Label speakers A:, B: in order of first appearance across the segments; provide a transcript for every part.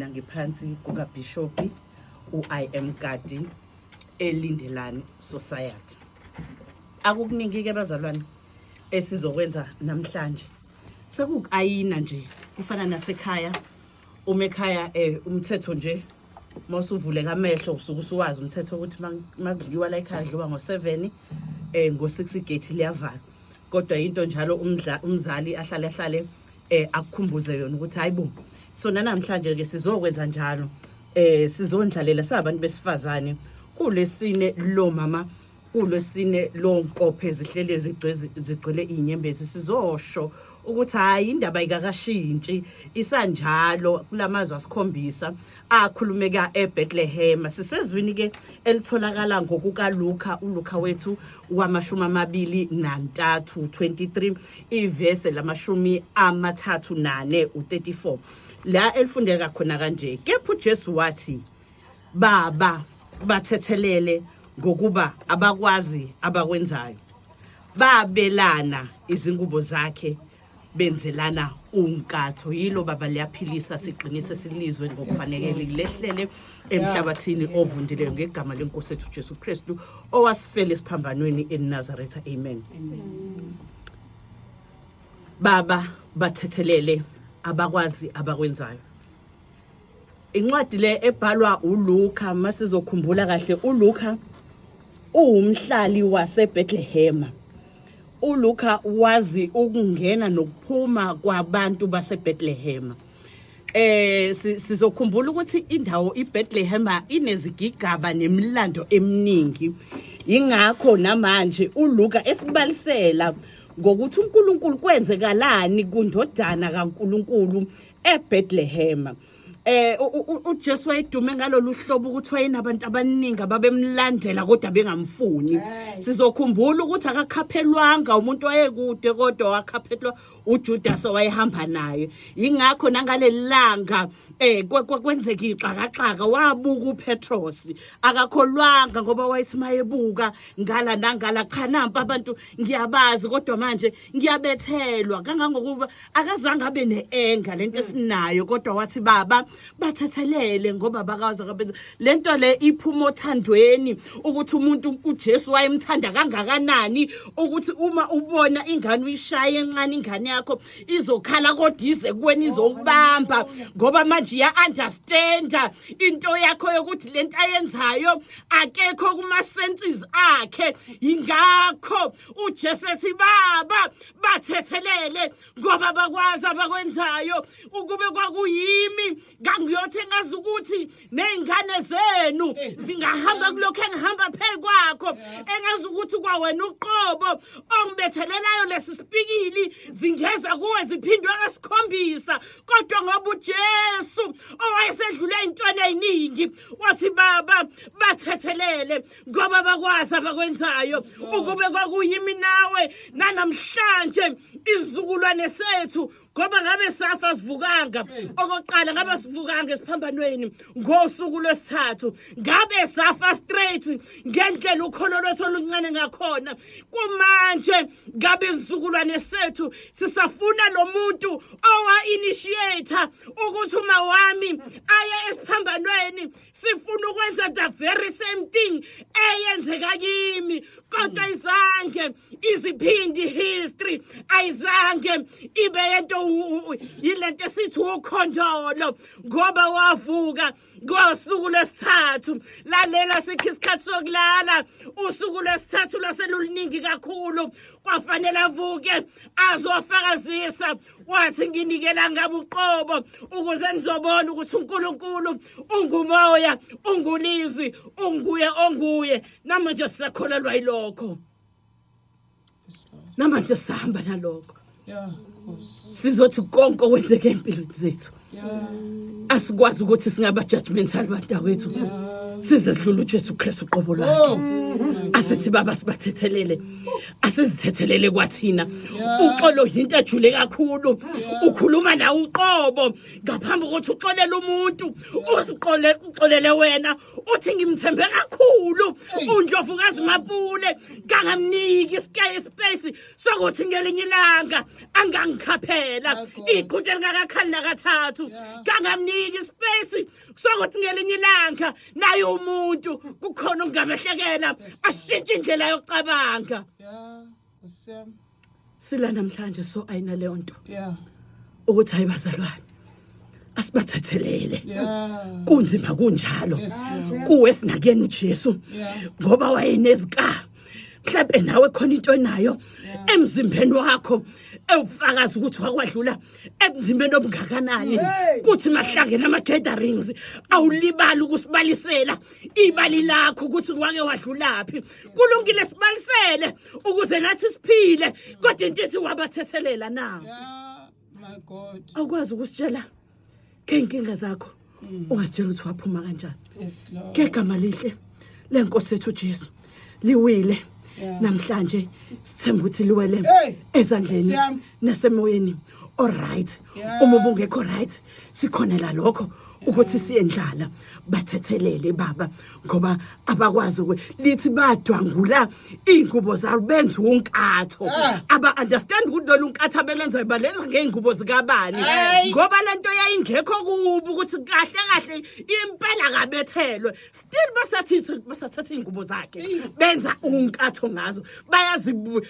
A: Ngiphansi kukaBishop uIM Gadi eLindelani Society. Akukuningi ke bazalwane esizokwenza namhlanje. Sekukayina nje kufana nasekhaya. Uma ekhaya umthetho nje mawusuvuleka amehlo usuke usuwazi umthetho ukuthi makudliwa la ekhaya dliwa ngo7 ngo6 igate liyavala. Kodwa into njalo umzali ahlale akukhumbuze yona ukuthi hayibo so namhlanje ke sizokwenza njalo sizondlalela sabantu besifazane kulesine lo mama kulesine lo nkophe zihlele zigcwele inyembezi sizosho ukuthi hayi indaba ayikakashintshi isanjalo kulamazwe asikhombisa akhulumeka eBethlehem sisezwini ke elitholakala ngokuka uLuka wethu wama23 23 ivese lama34 34 la elifundeka khona kanje kepha uJesu wathi baba bathethelele ngokuba abakwazi abakwenzayo babelana izingubo zakhe benzelana unkatho yilo baba liyaphilisa siqinise silizwe ngokufanelekile lehlele emhlabathini ovundileyo ngegama lenkosi ethu Jesu Kristu owasifela esiphambanweni eNazaretha amen baba bathethelele abakwazi abakwenzayo incwadi le ebhalwa uLuka masizokhumbula kahle uLuka uwumhlali waseBethlehem uLuka wazi ukungena nokuphuma kwabantu baseBethlehem sizokhumbula ukuthi indawo iBethlehem inezigigaba nemilando eminingi ingakho namanje uLuka esibalisela ngokuthi uNkulunkulu kwenzekalani kundodana kaNkulunkulu eBethlehem uJesu wayedume ngalolu hlobo ukuthi wayenabantu abaningi ababemlandela kodwa bengamfuni sizokhumbula ukuthi akakhaphelwanga umuntu wayekude kodwa wakhaphelwa uJudas owayehamba naye ingakho nangalelanga kwenzeka ixakaxaka wabuka uPetros akakholwanga ngoba wayethi mayebuka ngala nangala cha nampa abantu ngiyabazi kodwa manje ngiyabethelwa kangangokuba akazange abe neenga lento esinayo kodwa wathi baba bathethelele ngoba bakaza kabenza lento le iphuma othandweni ukuthi umuntu uJesu wayemthanda kangakanani ukuthi uma ubona ingane uyishaya encane ingane yakho izokhala kodwa ize kuwena izokubamba ngoba manje ya understanda into yakho yokuthi lento ayenzayo akekho kuma senses akhe ingakho uJesu ethi baba bathethelele ngoba bakwazi abakwenzayo ukube kwakuyimi ngiyothi ngazi ukuthi nezingane zenu zingahamba kulokho engihamba phe kwakho engazi ukuthi kwawena uqobo ongibethelelayo lesipikili zingeza kuwe ziphindwe ngasikhombisa kodwa ngoba uJesu owayesedlule intwana eziningi wathi baba bathethelele ngoba bakwazi abakwenzayo ukube kwakuyimi nawe namhlanje izizukulwane sethu ngoba ngabe safa sivukanga okoqala ngabe sivukanga esiphambanweni ngosuku lwesithathu ngabe safa straight ngendlela ukholo lwethu oluncane ngakhona kumanje ngabe izizukulwane sethu sisafuna lo muntu owa initiator ukuthi uma wami aye esiphambanweni sifuna ukwenza the very same thing eyenzeka kimi kodwa izange iziphindi history ayizange ibe yento yilento esithi ukhondolo ngoba wavuka ngosuku lwesithathu lalela sikho isikhathi sokulala usuku lwesithathu laseluningi kakhulu kwafanele avuke azofakazisa wathi nginikela ngabe uqobo ukuze nizobona ukuthi uNkulunkulu ungumoya ungulizwi onguye namanje sisakholelwa yilokho namanje sihamba nalokho sizothi konke okwenzeke empilweni zethu asikwazi ukuthi singaba judgmental bantawethu size sidlule uJesu Kristu uqobo lwakhe asithi baba sibathethelele asizithethelele kwathina uxolo into ejule kakhulu ukhuluma na uqobo ngaphambi kokuthi uxolele umuntu uxolele wena uthi ngimthembe kakhulu uNdlovukazi Mapule kangamniki ispace sokuthi ngelinye ilanga angangikhaphela iqhuthe lingakakhali nakathathu kangamniki ispace sokuthi ngelinye ilanga naye umuntu kukhona ungamehlekela ashintshe indlela yokucabanga sila namhlanje so ayina leyo nto ukuthi hayi bazalwane asibathethelele kunzima kunjalo kuwe sinakuyena uJesu ngoba wayenezika mhlawumbe nawe khona into nayo emzimbeni wakho ewufakaza ukuthi wakwadlula emzimbeni obungakanani kuthi mahlangene ama-gatherings awulibali ukusibalisela ibali lakho ukuthi wake wadlulaphi kulungile sibalisele ukuze nathi siphile kodwa into ithi wabathethelela na
B: My God.
A: awukwazi ukusitshela ngey'nkinga zakho ungasitshela ukuthi waphuma kanjani
B: Yes, Lord.
A: ngegama lihle lenkosi yethu uJesu liwile namhlanje sithemba ukuthi liwele ezandleni
B: Siyami.
A: nasemoyeni alright uma ubungekho right sikhonela lokho ukuthi siyendlala bathethelele baba ngoba abakwazi lithi badwangula ingubo zabo benza unkatho aba understand ukuthi lo unkatho abelenza balenza ngeingubo zikabani ngoba lento yayingekho kubo ukuthi kahle impela kabethelwe still basathatha ingubo zakhe benza unkatho ngazo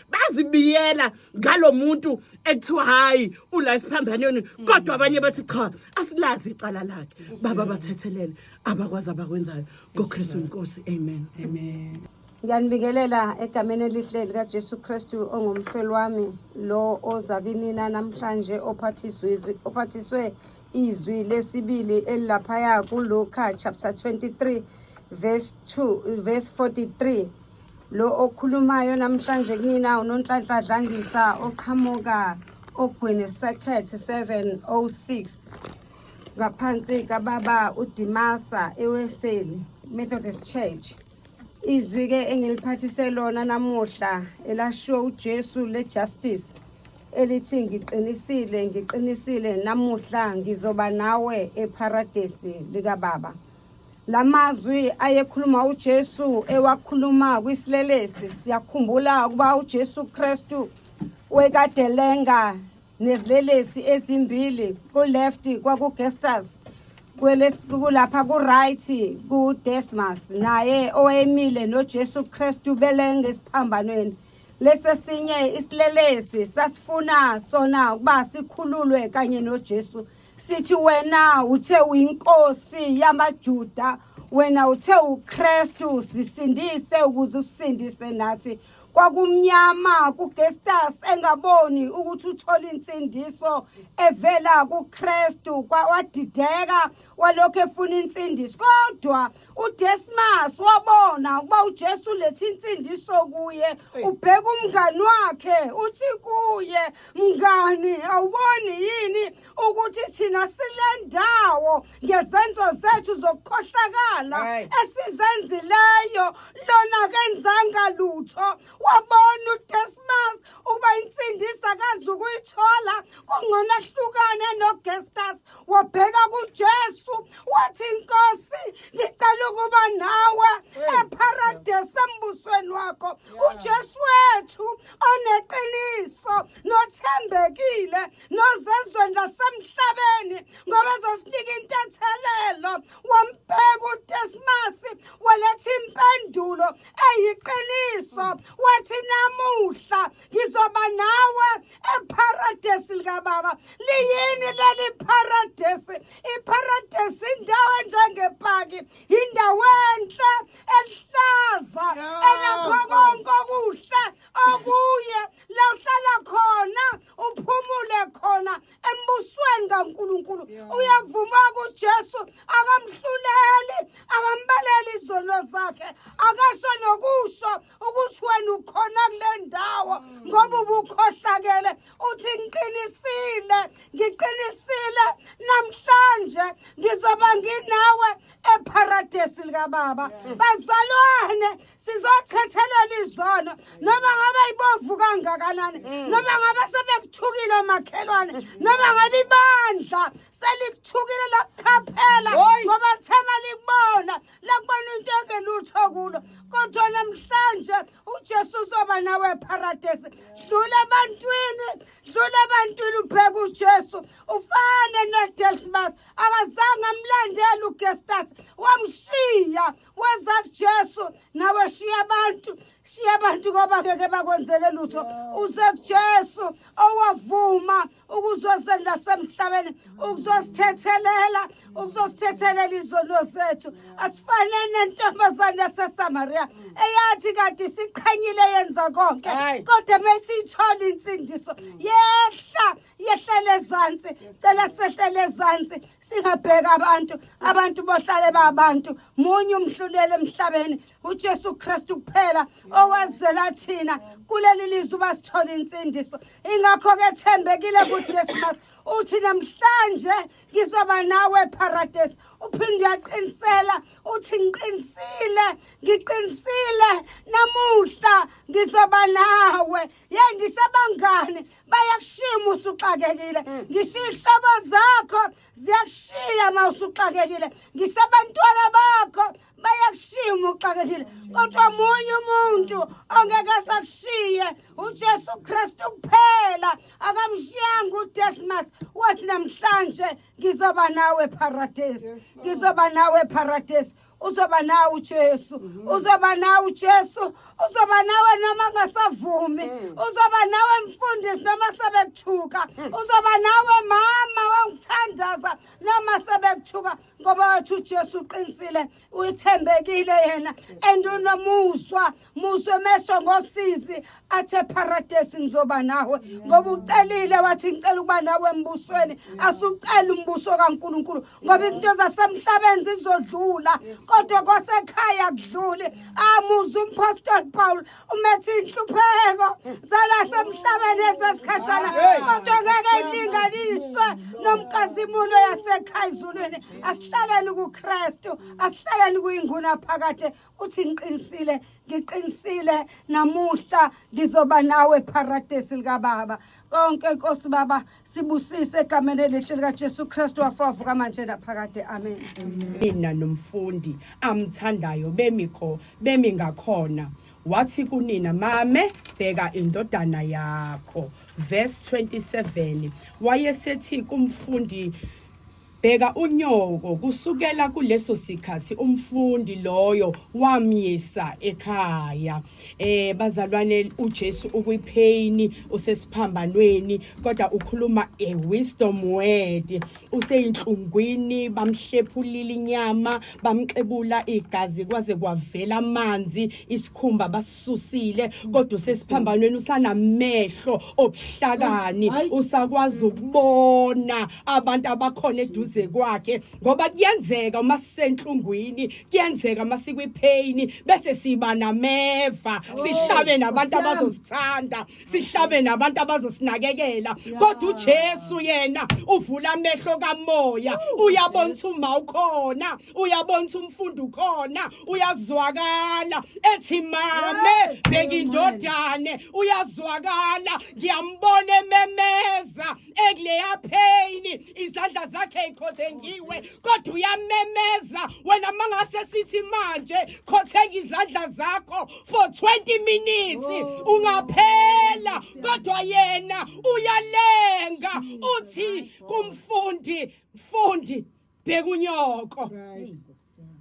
A: bazibiyela ngalomuntu ekuthiwa hayi ula isiphambanweni kodwa abanye bathi cha asilazi icala lakhe baba bathethelele abakwazi abakwenzayo ngoKristu inkosi amen.
C: Ngiyanibingelela egameni elihle lika Jesu Kristu ongumfelo wami lo oza kinina namhlanje ophathiswe izwi lesibili elilaphaya kuLuka chapter 23 verse 43 lo okhulumayo namhlanje kunina uNonhlanhla Dlangisa oqhamuka ogwini Circuit 706 ngaphansi kababa uDimasa eWeseli Methodist Church. Izwi ke engiliphathise lona namuhla elashiwo uJesu lejustice elithi ngiqinisile namuhla ngizoba nawe eparadesi lika baba. Lamazwi ayekhuluma uJesu ewakhuluma kwisilelesi siyakhumbula ukuba uJesu Kristu wekadelenga nezilelesi ezimbili ku left kwakuGestas kulapha ku right kuDesmas naye owemile noJesu Kristu belenge esiphambanweni lesesinye isilelesi sasifuna sona ukuba sikhululwe kanye noJesu sithi wena uthe uyinkosi yamaJuda wena uthe uKristu sisindise ukuze usindise nathi kwakumnyama kuGestas engaboni ukuthi uthola insindiso evela kuKristu kwawadideka walokho efuna insindiso kodwa uDesmas wabona ukuba uJesu lethi insindiso kuye ubheka umngani wakhe uthi kuye mngani awuboni yini ukuthi thina silendawo ngezenzo zethu zokukhohlakala esizenzileyo lona kenzanga lutho wabona uDesmas uba insindisa akazi ukuyithola kungona hlukane noGestas wabheka kuJesu wathi inkosi ngicela ukuba nawe eparadise embusweni wakho uJesu wethu oneqiniso nothembekile nozezweni lasemhlabeni ngoba ezosinika intethelelo wambheka uDesmas waletha impendulo eyiqiniso wathi namuhla ngizoba nawe eparadesi lika baba liyini leli paradesi iparadesi indawo ngizoba nginawe eparadesi likaBaba. Bazalwane sizothethelela izono noma ngabe ibomvu kangakanani noma ngabe sebekuthukile omakhelwane noma ngabe ibandla selikuthukile lakukhaphela ngoba thema likubona lakubona into engelutho kulo kodwa namhlanje uJesu uzoba nawe eparadesi. Dlula ebantwini ubheka uJesu ufane noDelmas akazange amlandela uGestas wamshiya weza kuJesu nawe shiya abantu ngoba ngeke bakwenzele lutho uze kuJesu owavuma ukuzosenda semhlabeni ukuzosithethelela izono zethu asifane nentombazane yaseSamaria eyathi kanti siqhanyile yenza konke kodwa mesithola insindiso yehlele ezantsi sele sehlele ezantsi singabheka abantu bohlale babantu munye umhluleli emhlabeni uJesu Kristu kuphela owazela thina kuleli lizwe basithola insindiso ingakho ke thembekile kuDesmas uthi namhlanje ngizoba nawe eparadesi uphinde uyaqinisela uthi ngiqinisile namuhla ngizoba nawe ngisho abangani bayakushima usuxakekile ngisho ihlobo zakho ziyakushiya mawusuxakekile ngisho abantwana bakho bayakushima uxakekile kodwa munye umuntu ongeke asakushiye uJesu Kristu kuphela akamshiyanga uDesmas wathi namhlanje ngizoba nawe eparadesi ngizoba nawe eparadesi uzoba nawe uJesu uzoba nawe uJesu uzoba nawe noma ngasavumi uzoba nawe mfundisi noma sebekuthuka uzoba nawe mama wangithandaza noma sebekuthuka ngoba wathi uJesu uqinisile uyithembekile yena endunomuzwa mesho ngosizi athe paradesi ngizoba nawe ngoba ucelile wathi ngicela ukuba nawe embusweni asucela umbuso kaNkuluNkulu ngoba izinto zasemhlabeni zizodlula kodwa kwasekhaya kudlule amuza umpastor Paul umethi inhlupheko zalasemhlabeni esesikhashana kodwa ngeke ilinganiswe nomkazimulo yasekhaya izulwini asihlaleni kuKristu asihlaleni kuyinguna phakade uthi ngiqinisile namuhla ngizoba nawe eparadesi likaBaba konke Nkosi Baba sibusise egameni elihle likaJesu Kristu wafavuka manje naphakade amen.
A: Mina nomfundi amthandayo bemi ngakhona wathi kunina mame bheka indodana yakho verse 27 wayesethi kumfundi bheka unyoko kusukela kuleso sikhathi umfundi loyo wamyisa ekhaya bazalwane uJesu ukwipain usesiphambanweni kodwa ukhuluma a wisdom word useyinhlungwini bamhlephulile inyama bamxebula igazi kwaze kwavela amanzi isikhumba basisusile kodwa usesiphambanweni usanamehlo obuhlakani usakwazi ukubona abantu abakhona eduze kwakhe ngoba kuyenzeka uma sisenhlungwini kuyenzeka masikwipain bese siba nameva sihlabe nabantu abazosithanda sihlabe nabantu abazosinakekela kodwa uJesu yena uvula amehlo kamoya uyabona uma ukhona uyabona umfundi ukhona uyazwakala ethi mame bheka indodane uyazwakala ngiyambona ememeza ekuleya pain izandla zakhe ikhotengiwe kodwa uyamemeza wena mangase sithi manje khotheka izandla zakho for 20 minutes ungaphela kodwa yena uyalenga uthi kumfundi mfundi bheka unyoko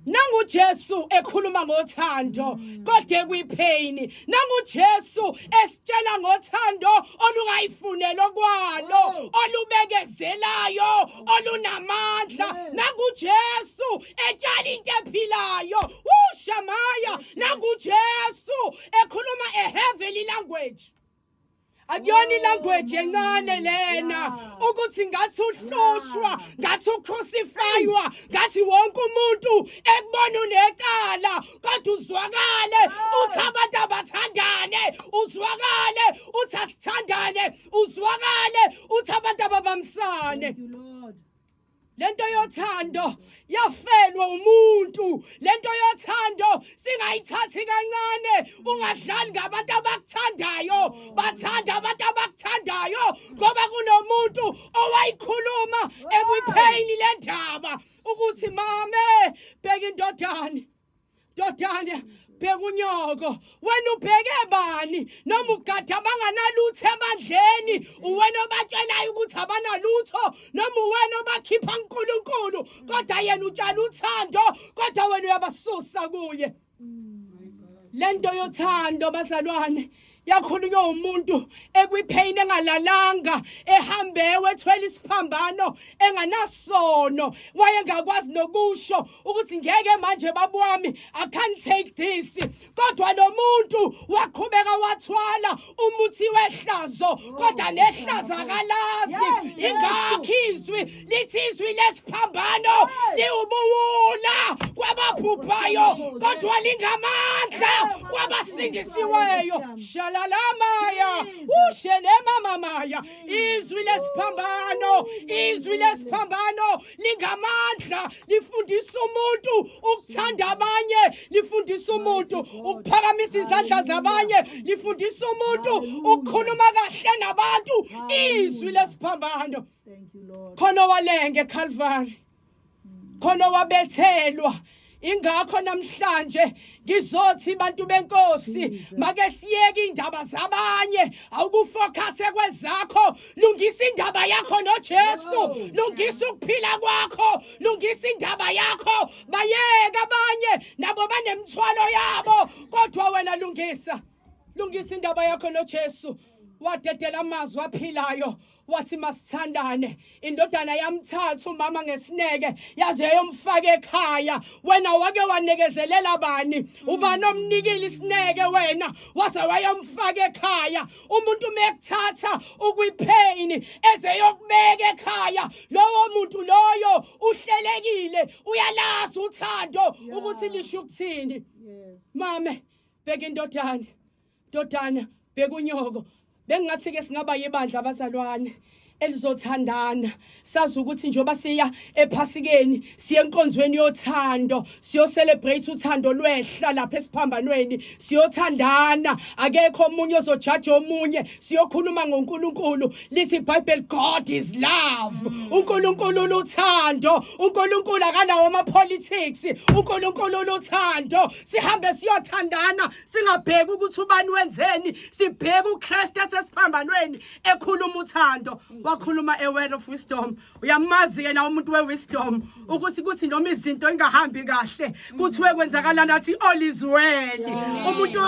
A: nangu Jesu ekhuluma ngothando kodwa kwipain nangu Jesu esitshela ngothando olungayifunelo kwalo olubekezelayo olunamandla nangu Jesu etshala into ephilayo ushamaya nangu Jesu ekhuluma a heavenly language akuyona language encane lena ukuthi ngathi uhlushwa ngathi ucrucifywa ngathi wonke umuntu ekubona unecala kodwa uzwakale uthi abantu abathandane uzwakale uthi asithandane uzwakale uthi abantu ababamsane lento yothando yafelwa umuntu. Lento yothando singayithathi kancane. Ungadlali ngabantu abakuthandayo, bathanda abantu abakuthandayo ngoba kunomuntu owayikhuluma ekwipain le ndaba ukuthi mame bheka indodana. Dodana bheka unyoko. Wena ubheke bani? Noma ugada banganalutho emandleni, uwena obatshelayo ukuthi abanalutho, noma uwena obakhipha uNkulunkulu, kodwa yena utshala uthando, kodwa wena uyabasusa kuye. Lento yothando bazalwane yakhulunywa umuntu ekwipain engalalanga, ehambewe ethwele isiphambano, enganasono, wayengakwazi nokusho ukuthi ngeke manje baba wami I can't take this. Kodwa lo muntu waqhubeka wathwala umuthi wehlazo, kodwa nehlazo akalazi. Ingakho izwi lithi izwi lesiphambano liwubuwula kwababhubhayo, kodwa lingamandla kwabasindisiweyo. Shalalamaya, ushelemamamaya. Izwi lesiphambano, izwi lesiphambano lingamandla, lifundisa umuntu ukuthanda abanye, lifundisa umuntu ukuphakamisa izandla zabanye, lifundisa umuntu ukukhuluma kahle nabantu. Izwi lesiphambano. Khona walenge eCalvary, khona wabethelwa. Ingakho namhlanje ngizothi bantu benkosi make siyeke indaba zabanye, awukufocus kwezakho. Lungisa indaba yakho noJesu, lungisa ukuphila kwakho, lungisa indaba yakho. Bayeka abanye nabo banemthwalo yabo, kodwa wena lungisa indaba yakho noJesu. Wadedela amazwi aphilayo, wathi masithandane. Indodana yamthatha umama ngesineke yaze yomfaka ekhaya. Wena wake wanekezelela bani? Ubani omnikile isineke wena waze wayomfaka ekhaya? Umuntu mekuthatha ukwipain eze yokubeka ekhaya, lowo muntu loyo uhlelekile, uyalazi uthando ukuthi lisho ukuthini. Mame bheka indodana, dodana bheka unyoko. Bengathi ke singaba yibandla abazalwane elizothandana, sazi ukuthi njoba siya ephasikeni siya enkonzweni yothando, siyo celebrate uthando lwehla lapha esiphambanweni, siyothandana. Akekho omunye ozojaja omunye, siyokhuluma ngoNkulunkulu. Lithi iBhayibheli God is love. uNkulunkulu uthando, uNkulunkulu akanawo ama-politics, uNkulunkulu uthando. Sihambe siyothandana, singabheki ukuthi ubani wenzeni, sibheke uKristu esesiphambanweni ekhuluma uthando. Wakhuluma a word of wisdom. Uyamazi yena umuntu wewisdom ukuthi noma izinto ingahambi kahle kuthiwe kwenzakala nathi all is well. Umuntu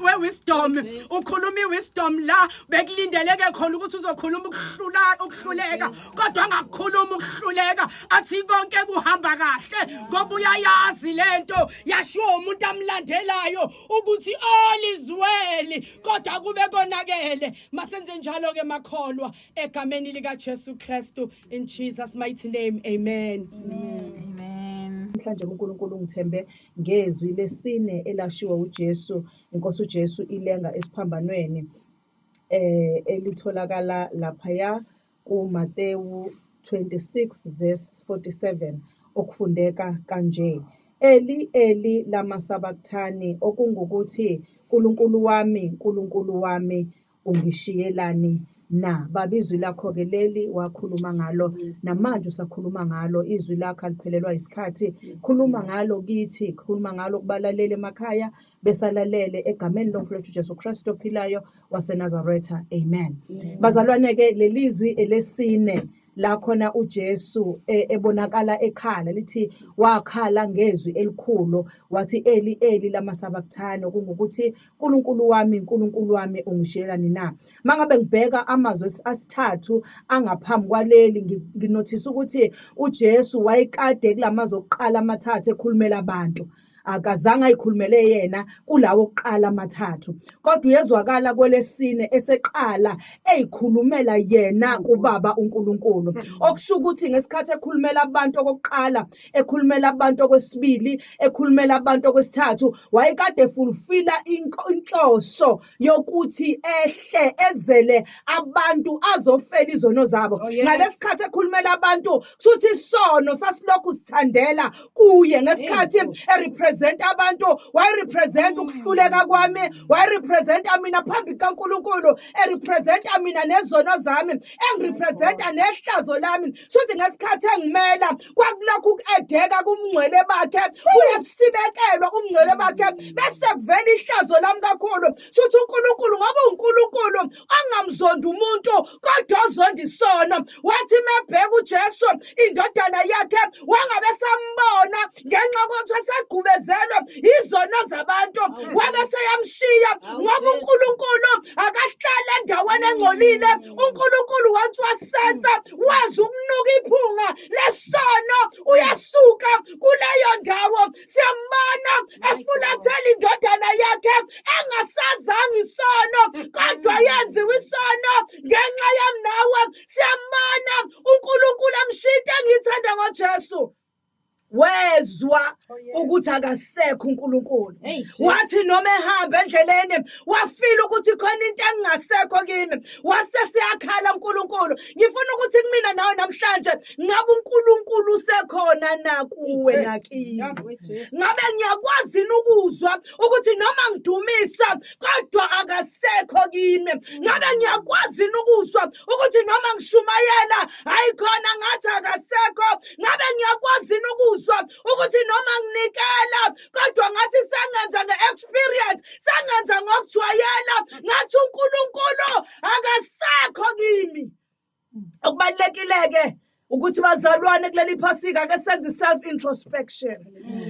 A: wewisdom ukhuluma iwisdom la bekulindeleke khona ukuthi uzokhuluma ukuhluleka, kodwa angakhuluma ukuhluleka, athi konke kuhamba kahle ngoba uyayazi lento yashiwo umuntu amlandelayo ukuthi all is well, kodwa kube konakele. Masenze njalo ke makholwa egameni lika Jesu Kristu, in Jesus mighty name, amen.
D: Amen. Mhlanje uNkulunkulu ngithembe ngezwi lesine elashiwa uJesu, inkosi uJesu ilenga esiphambanweni elitholakala lapha kuMateyu 26 verse 47 okufundeka kanje: Eli Eli lama sabakthani, okungukuthi Nkulunkulu wami ungishiyelani na. Babizwi lakho ke leli wakhuluma ngalo, namanje usakhuluma ngalo. Izwi lakho aliphelelwa isikhathi, khuluma ngalo kithi, khuluma ngalo kubalaleli emakhaya, besalalele egameni lomfowethu Jesu Kristu ophilayo waseNazaretha, amen. Bazalwane ke lelizwi elesine la khona uJesu ebonakala ekhala, lithi wakhala ngezwi elikhulu wathi Eli Eli lama sabakthani, okungukuthi Nkulunkulu wami ungishiyelani na. Mangabe ngibheka amazwi asithathu angaphambi kwaleli, nginothisa ukuthi uJesu wayekade kulamazwi okuqala amathathu ekhulumela abantu. akazange ayikhulumele yena kulawo oqala amathathu, kodwa uyezwakala kwelesine eseqala eyikhulumela yena kubaba uNkulunkulu, okusho ukuthi ngesikhathi ekhulumela abantu okokuqala, ekhulumela abantu okwesibili, ekhulumela abantu okwesithathu, wayekade fulfilla inhloso yokuthi ehle ezele abantu azofela izono zabo. Ngalesikhathi ekhulumela abantu futhi isono sasilokhu sithandela kuye, ngesikhathi erepresent abantu, wayerepresent ukuhluleka kwami, wayerepresenta mina phambi kaNkulunkulu, erepresenta mina nezono zami, engirepresenta nehlazo lami. Futhi ngesikhathi engimela kwakulokhu ukudeka kumngcwele bakhe, uyabsibekelwa umngcwele bakhe bese kuvela ihlazo lami kakhulu. Futhi uNkulunkulu ngoba uNkulunkulu angamzondi umuntu kodwa ozonda isono, wathi mebheka uJesu indodana yakhe wangabe sambona ngenxa yokuthi wasegubezelwe izono zabantu, wabe seyamshiya ngoba uNkulunkulu akahlala endaweni engcolile. uNkulunkulu wathi wasenza wazi ukunuka iphunga lesono, uyasuka kuleyo ndawo. Siyambona efulathela indodana yakhe engasazanga isono kodwa yenziwe isono ngenxa yami nawe. Siyambona uNkulunkulu amshintshe engithanda ngoJesu. Wezwa ukuthi akasekho uNkulunkulu, wathi noma ehamba endleleni wafila ukuthi khona into engasekho kimi, wase siyakhala uNkulunkulu. Ngifuna ukuthi kumina nawe namhlanje ngabe uNkulunkulu usekhona na kuwe nakimi? Ngabe ngiyakwazi ukuzwa ukuthi noma ngidumisa kodwa akasekho kimi? Ngabe ngiyakwazi ukuzwa ukuthi noma ngishumayela ayikhona ngathi akasekho? Ngabe ngiyakwazi ukuzwa ukuthi noma nginikela kodwa ngathi sengenza nge-experience, sengenza ngokujwayela ngathi uNkulunkulu akasekho kimi? Okubalulekile-ke ukuthi bazalwane kuleli phasika ake senze self introspection,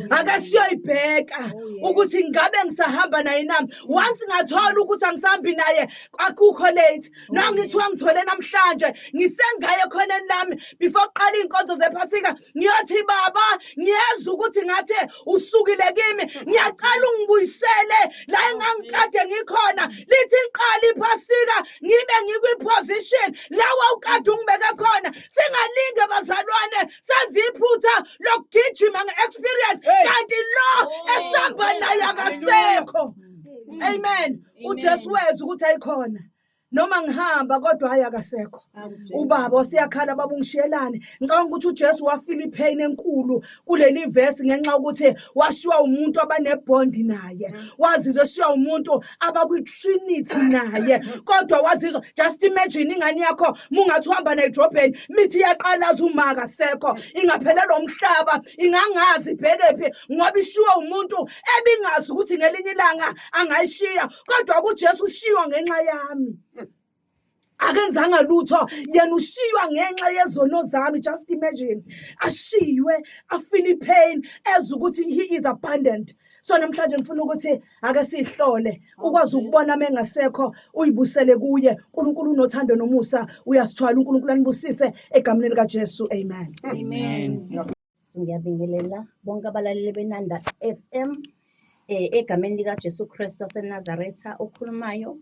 D: ake siyoyibheka ukuthi ngabe ngisahamba naye na. Once ngathola ukuthi angisahambi naye akukho late, no ngithiwa ngithole namhlanje ngisengaye khoneni lami before qala inkonzo zephasika ngiyothi baba ngiyezwa ukuthi ngathi usukile kimi, ngiyacala ungibuyisele la engangikade ngikhona. Lithi qala iphasika ngibe ngikwi-position lawa ukade ungibeke khona. Singalinge bazalwane senze iphutha lokugijima nge-experience kanti lo esihamba naye akasekho. Amen. uJesu wezwa ukuthi ayikhona noma ngihamba kodwa hayi akasekho. Ubaba siyakhala baba ungishiyelane. Ngicabanga ukuthi uJesu wafila ipain enkulu kuleli verse ngenxa ukuthi washiwa umuntu abanebond naye, wazizwa eshiwa umuntu abakwi-Trinity naye, kodwa wazizwa, just imagine ingane yakho mungathi uhamba nayo edrobheni mithi iyaqalaza uma akasekho, ingaphelelwa umhlaba, ingangazi ibhekephi ngoba ishiwa umuntu ebingazi ukuthi ngelinye ilanga angayishiya, kodwa kuJesu ushiwa ngenxa yami. Akenzanga lutho, yena ushiywa ngenxa yezono zami. Just imagine, ashiywe, afeel pain as ukuthi he is abundant. So namhlanje ngifuna ukuthi ake sihlole ukwazi ukubona mengasekho uyibusele kuye. uNkulunkulu unothando nomusa, uyasithwala. uNkulunkulu anibusise egameni lika Jesu. Amen.
E: Amen. Ngiyabingelela bonke abalaleli beNanda FM egameni lika Jesu Kristu waseNazaretha. Okhulumayo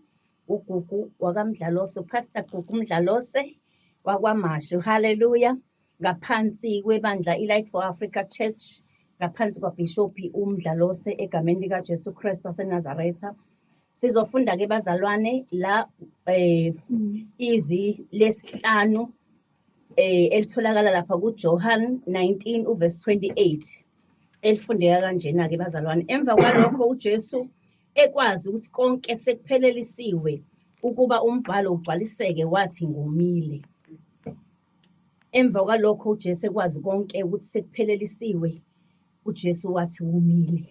E: uGugu wakamdlalose, uPastor Gugu Mdlalose wakwaMashu. Hallelujah. Ngaphansi kwebandla iLight for Africa Church, ngaphansi kwaBishop uMdlalose egameni lika Jesu Kristu waseNazaretha. Sizofunda ke bazalwane la izwi lesihlanu elitholakala lapha kuJohn 19 uverse 28 elifundeka kanjena ke bazalwane. Emva kwalokho uJesu ekwazi ukuthi konke sekuphelelisiwe ukuba umbhalo ugcwaliseke wathi ngomile. Emva kwalokho uJesu ekwazi konke ukuthi sekuphelelisiwe, uJesu wathi umile.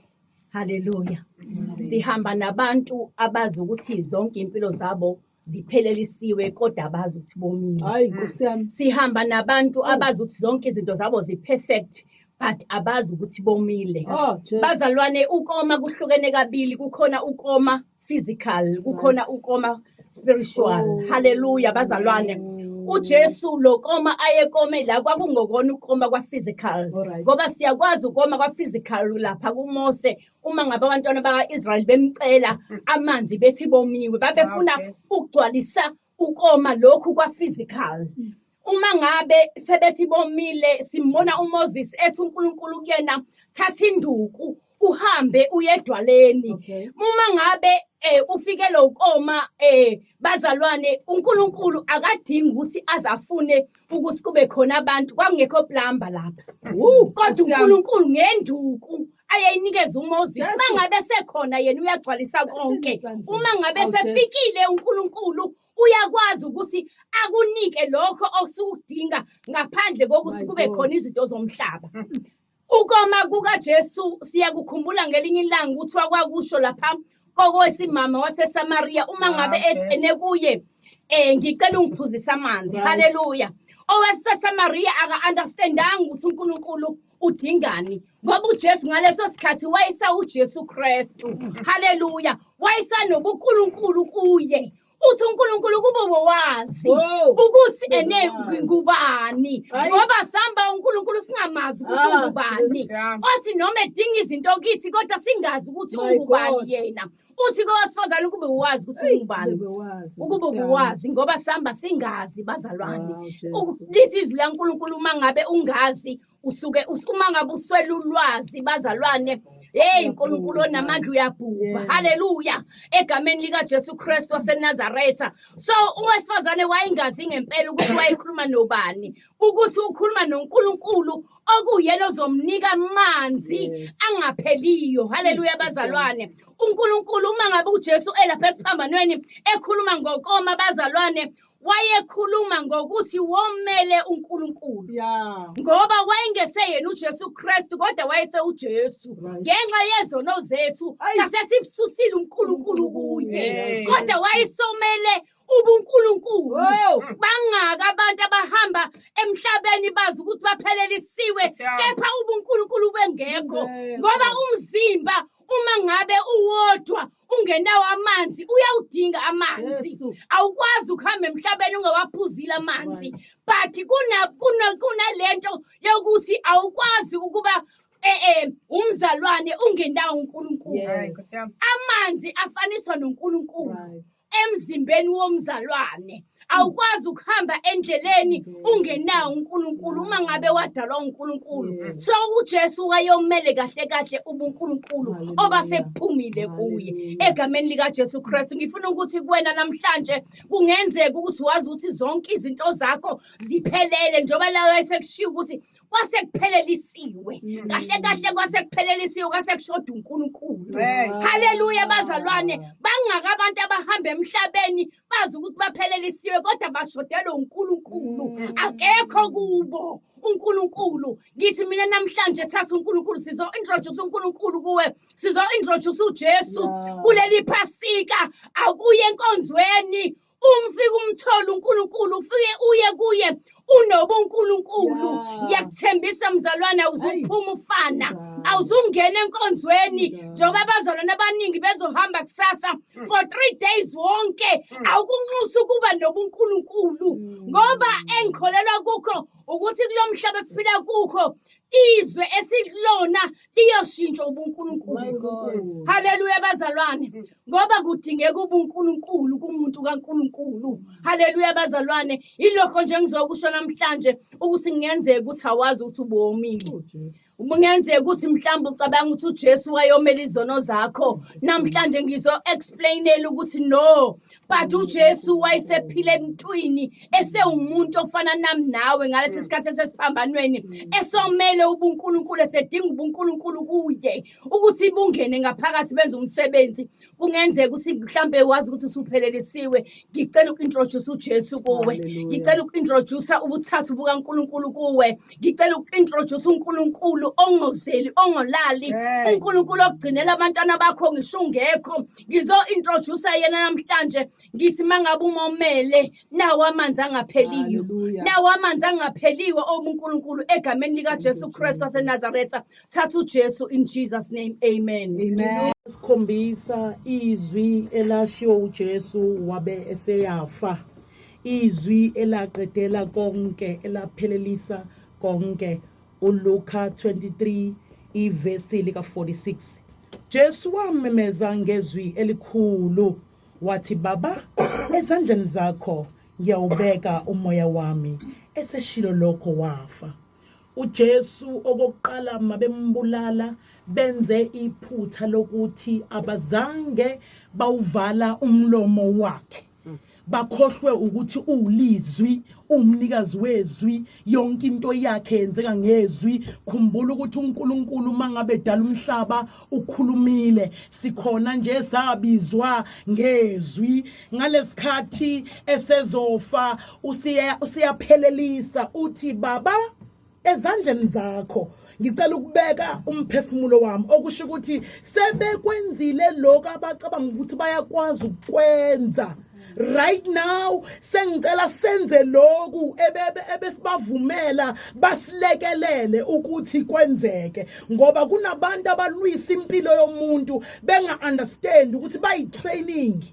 E: Hallelujah. Sihamba nabantu abazi ukuthi zonke impilo zabo ziphelelisiwe kodwa abazi ukuthi bomile.
D: Hayi Nkosi yami.
E: Sihamba nabantu abazi ukuthi zonke izinto zabo ziperfect but abazi ukuthi bomile. Bazalwane, ukoma kuhlukene kabili, kukhona ukoma physical, kukhona ukoma spiritual. Hallelujah bazalwane. uJesu lo koma ayekome la kwakungokona ukoma kwa physical ngoba siyakwazi ukoma kwa physical lapha kuMose uma ngabe abantwana bakaIsrael bemcela amanzi bethi bomiwe babefuna ukugcwalisa ukoma lokhu kwa physical. Uma ngabe sebethi bomile simbona uMoses ethi uNkulunkulu kuyena thatha induku uhambe uyedwaleni. Uma ngabe ufike lo ukoma bazalwane uNkulunkulu akadingi ukuthi azafune ukuthi kube khona abantu kwakungekho plumber lapha. Kodwa uNkulunkulu ngenduku ayeyinikeza uMoses mangabe sekhona yena uyagcwalisa konke. Uma ngabe sefikile uNkulunkulu uyakwazi ukuthi akunike lokho osukudinga ngaphandle kokuthi kube khona izinto zomhlaba. Ukoma kukaJesu siyakukhumbula ngelinye ilanga ukuthi wakwakusho lapha kowesimama waseSamaria uma ngabe ethene kuye ngicela ungiphuzisa amanzi. Haleluya. OwaseSamaria aka-understandanga ukuthi uNkulunkulu udingani ngoba uJesu ngaleso sikhathi wayesa uJesu Kristu. Haleluya. WayesanobuNkulunkulu kuye. Uthi uNkulunkulu kube bowazi ukuthi ene ngubani ngoba samba uNkulunkulu singamazi ukuthi ungubani. Othi noma edinga izinto kithi kodwa singazi ukuthi ungubani yena. Uthi kowesifazane kube uwazi ukuthi ungubani. Ukube uwazi ngoba samba singazi bazalwane. Lisizwi laNkulunkulu mangabe ungazi usuke uma ngabe uswela ulwazi bazalwane. Hey uNkulunkulu onamandla uyabhubha. Haleluya. Egameni lika Jesu Kristu waseNazaretha. So owesifazane wayingazi ngempela ukuthi wayekhuluma nobani. Ukuthi ukhuluma noNkulunkulu okuyena ozomnika amanzi angapheliyo. Haleluya bazalwane. uNkulunkulu uma ngabe uJesu elapha esiphambanweni ekhuluma ngokoma bazalwane wayekhuluma ngokuthi womele uNkulunkulu. Ngoba wayengeseyena uJesu Kristu kodwa wayese uJesu. Ngenxa yezono zethu sasesibususile uNkulunkulu kuye. Kodwa wayesomele ubuNkulunkulu. Bangaka abantu abahamba emhlabeni bazi ukuthi baphelelisiwe kepha ubuNkulunkulu bengekho ngoba umzimba uma ngabe uwodwa ungenawo amanzi uyawudinga amanzi. Awukwazi ukuhamba emhlabeni ungawaphuzile amanzi. But kunalento yokuthi awukwazi ukuba umzalwane ungenawo uNkulunkulu. Amanzi afaniswa noNkulunkulu emzimbeni womzalwane. Awukwazi ukuhamba endleleni ungenawo uNkulunkulu uma ngabe wadalwa uNkulunkulu. So uJesu wayomele kahle kahle ubuNkulunkulu obasephumile kuye. Egameni lika Jesu Kristu ngifuna ukuthi kuwena namhlanje kungenzeka ukuthi wazi ukuthi zonke izinto zakho ziphelele njengoba la esekushiya ukuthi kwasekuphelelisiwe. Kahle kahle kwasekuphelelisiwe kwasekushoda uNkulunkulu. Haleluya bazalwane. Bangaka abantu abahamba emhlabeni bazi ukuthi baphelelisiwe kodwa bashodelwe uNkulunkulu. Akekho kubo uNkulunkulu. Ngithi mina namhlanje thatha uNkulunkulu sizo introduce uNkulunkulu kuwe. Sizo introduce uJesu kuleli Phasika akuye enkonzweni. Umfike umthola uNkulunkulu ufike uye kuye unobuNkulunkulu. Ngiyakuthembisa mzalwane awuzuphuma ufana. Awuzungena enkonzweni njengoba abazalwane abaningi bezohamba kusasa for 3 days wonke. Awukunxusa ukuba nobuNkulunkulu ngoba engikholelwa kukho ukuthi kulomhlaba siphila kukho izwe esikulona liyoshintsha ubuNkulunkulu. Haleluya bazalwane. Ngoba kudingeka ubuNkulunkulu kumuntu kaNkulunkulu. Haleluya bazalwane. Ilokho nje ngizokusho namhlanje ukuthi ngenzeka ukuthi awazi ukuthi ubomile. Ubungenzeka ukuthi mhlawumbe ucabanga ukuthi uJesu wayomela izono zakho. Namhlanje ngizo explainela ukuthi no. But uJesu wayesephile emntwini esewumuntu ofana nami nawe ngalesi sikhathi sesiphambanweni esomele ubuNkulunkulu esedinga ubuNkulunkulu kuye ukuthi bungene ngaphakathi benze umsebenzi. Kungenzeka ukuthi mhlambe wazi ukuthi usuphelelisiwe. Ngicela ukintroduce uJesu kuwe. Ngicela ukintroduce ubuthathu bukaNkulunkulu kuwe. Ngicela ukintroduce uNkulunkulu ongozeli ongolali. uNkulunkulu ogcinela abantwana bakho ngisho ungekho. Ngizo introduce yena namhlanje. Ngithi mangabe umomele nawo amanzi angapheliyo. Nawo amanzi angapheliwe obuNkulunkulu egameni lika Jesu Kristu waseNazaretha. Thatha uJesu in Jesus name. Amen.
A: Sikhombisa izwi elashiwo uJesu wabe eseyafa. izwi elaqedela konke elaphelelisa konke uLuka 23 ivesi lika 46. Jesu wamemeza ngezwi elikhulu wathi, Baba, ezandleni zakho ngiyawubeka umoya wami. Eseshilo lokho wafa. uJesu okokuqala mabembulala benze iphutha lokuthi abazange bawuvala umlomo wakhe. Bakhohlwe ukuthi ulizwi, umnikazi wezwi, yonke into yakhe yenzeka ngezwi. Khumbula ukuthi uNkulunkulu mangabe edala umhlaba ukhulumile, sikhona nje sabizwa ngezwi. Ngalesikhathi esezofa usiyaphelelisa uthi, Baba, ezandleni zakho ngicela ukubeka umphefumulo wami, okusho ukuthi sebekwenzile lokho abacabanga ukuthi bayakwazi ukwenza. Right now sengicela senze lokhu ebesibavumela basilekelele ukuthi kwenzeke, ngoba kunabantu abalwisa impilo yomuntu benga understand ukuthi bayi training,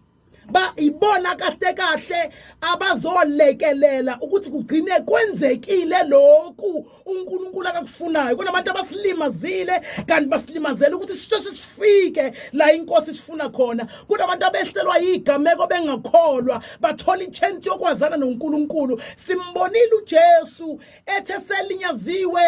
A: ibona kahle abazolekelela ukuthi kugcine kwenzekile lokhu uNkulunkulu akakufunayo. Kunabantu abasilimazile kanti basilimazela ukuthi sifike la inkosi sifuna khona. Kunabantu abehlelwa yigameko bengakholwa bathola ichance yokwazana noNkulunkulu. Simbonile uJesu ethe selinyaziwe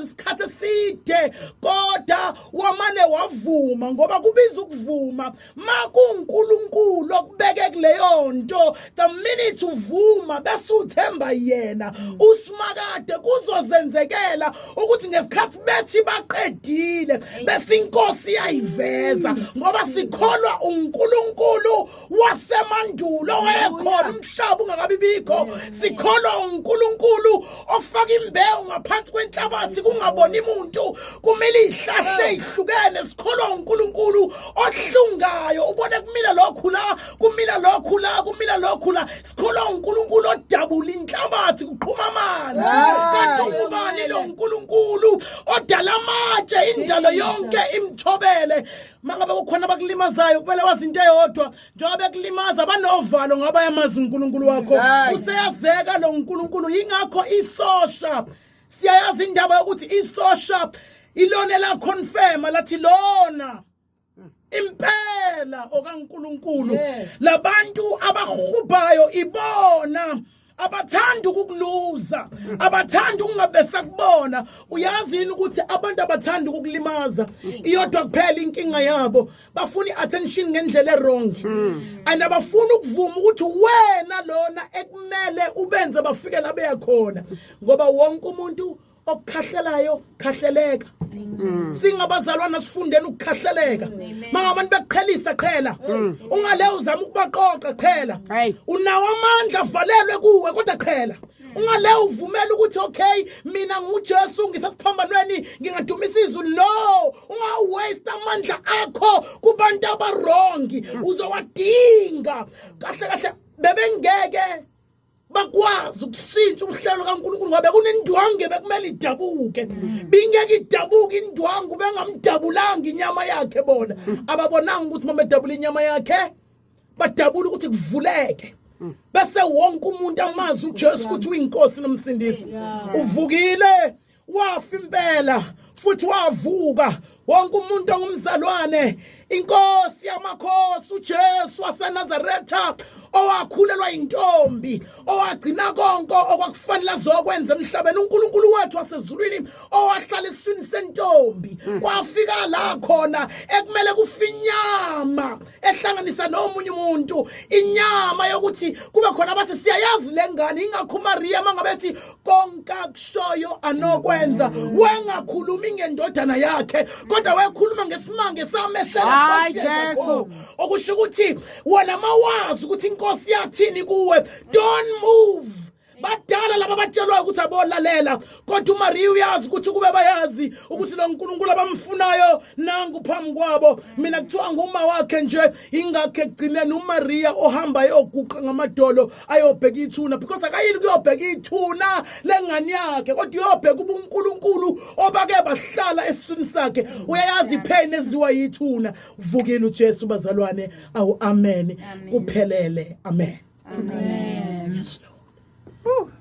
A: isikhathi eside kodwa wamane wavuma, ngoba kubiza ukuvuma makuNkulunkulu okubeke kuleyo nto. The minute uvuma bese uthemba yena usimakade kuzozenzekela ukuthi ngesikhathi bethi baqedile bese inkosi iyayiveza, ngoba sikholwa uNkulunkulu wasemandulo owayekhona umhlaba ungakabibikho. Sikholwa uNkulunkulu ofaka imbewu ngaphansi kwenhlabathi kungaboni umuntu, kumele ihlahle ihlukene. Sikholwa uNkulunkulu ohlungayo, ubone kumila lokhu la, kumila lokhu la, kumila lokhu la. Sikholwa uNkulunkulu odabula inhlabathi kuqhuma amanzi. Kanti ubani lo uNkulunkulu odala amatshe indalo yonke imthobele? Mangabe kukhona abakulimazayo kumele wazi into eyodwa, njengoba bekulimaza banovalo ngoba yamazi uNkulunkulu wakho. Useyazeka lo uNkulunkulu, yingakho isosha siyayazi indaba yokuthi isosha ilona la confirm lathi lona impela okaNkulunkulu. Labantu abahubayo ibona abathanda ukukuluza, abathanda ukungabesa kubona. Uyazini ukuthi abantu abathanda ukukulimaza iyodwa kuphela inkinga yabo, bafuna iattention ngendlela wrong. And abafuna ukuvuma ukuthi wena lona ekumele ubenze bafike la beyakhona, ngoba wonke umuntu okukhahlelayo khahleleka. Singabazalwana sifundeni ukukhahleleka. Mangabantu beqhelisa qhela, ungale uzama ukubaqoqa qhela. Unawo amandla avalelwe kuwe kodwa qhela. Ungale uvumela ukuthi okay mina nguJesu ngisasiphambanweni ngingadumisa izwi. No, unga waste amandla akho kubantu abarongi, uzowadinga kahle bebengeke bakwazi ukushintsha uhlelo kaNkulunkulu, ngoba kunendwangu bekumele idabuke. Bingeke idabuke indwangu bengamdabulanga inyama yakhe. Bona ababonanga ukuthi uma bedabula inyama yakhe badabula ukuthi kuvuleke, bese wonke umuntu amazi uJesu ukuthi uyinkosi nomsindisi. Uvukile, wafa impela futhi wavuka. Wonke umuntu ongumzalwane, inkosi yamakhosi uJesu waseNazaretha, owakhulelwa intombi, owagcina konke okwakufanele azokwenza emhlabeni, uNkulunkulu wethu wasezulwini owahlala esiswini sentombi. Kwafika la khona ekumele kufinyama ehlanganisa nomunye umuntu, inyama yokuthi kube khona abathi siyayazi lengane ingakho uMaria mangabethi konke akushoyo anokwenza. Wengakhulumi ngendodana yakhe kodwa wekhuluma ngesimange samehlela Jesu, okusho ukuthi wena mawazi ukuthi inkosi yathini kuwe, don't move. Badala laba batshelwa ukuthi abolalela, kodwa uMaria uyazi ukuthi kube bayazi ukuthi lo uNkulunkulu abamfunayo nangu phambi kwabo. Mina kuthiwa nguma wakhe nje, ingakho egcineni uMaria ohamba yoguqa ngamadolo ayobheka ithuna, because akayili kuyobheka ithuna lengane yakhe kodwa uyobheka uNkulunkulu obake bahlala esiswini sakhe. Uyayazi ipheni eziwa yithuna. Vukile uJesu bazalwane. Awu amen. Kuphelele. Amen.
E: Amen.
A: Yes, Lord.
E: Woo.